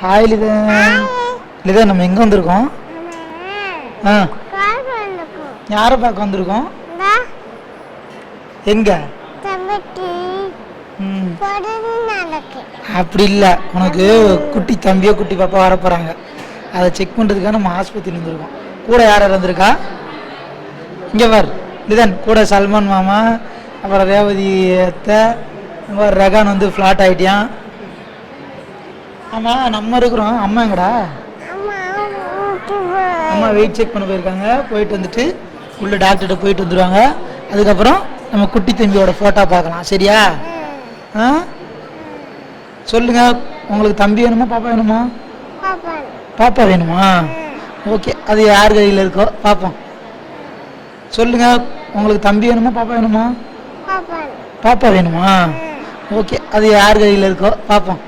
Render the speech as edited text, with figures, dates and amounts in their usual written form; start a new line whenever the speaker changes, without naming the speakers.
Hi Litton. Litton நம்ம எங்கே வந்திருக்கோம்? ஆ யாரை பார்க்க வந்திருக்கோம்? எங்க? அப்படி இல்லை, உனக்கு குட்டி தம்பியோ குட்டி பாப்பா வர போகிறாங்க. அதை செக் பண்ணுறதுக்காக நம்ம ஆஸ்பத்திரி வந்திருக்கோம். கூட யார் யார் வந்திருக்கா? இங்கே பார் லிதன், கூட சல்மான் மாமா, அப்புறம் ரேவதி அத்தை, ரகான் வந்து ஃப்ளாட் ஆகிட்டியான். ஆமாம் நம்ம இருக்கிறோம். அம்மா எங்கடா? அம்மா வெயிட் செக் பண்ண போயிருக்காங்க. போயிட்டு வந்துட்டு உள்ள டாக்டர்கிட்ட போயிட்டு வந்துடுவாங்க. அதுக்கப்புறம் நம்ம குட்டி தம்பியோட ஃபோட்டோ பார்க்கலாம். சரியா? ஆ சொல்லுங்க, உங்களுக்கு தம்பி வேணுமா பாப்பா வேணுமா? பாப்பா வேணுமா? ஓகே, அது யார் கையில் இருக்கோ பார்ப்போம். சொல்லுங்க, உங்களுக்கு தம்பி வேணுமா பாப்பா வேணுமா? பாப்பா வேணுமா? ஓகே, அது யார் கையில் இருக்கோ பார்ப்போம்.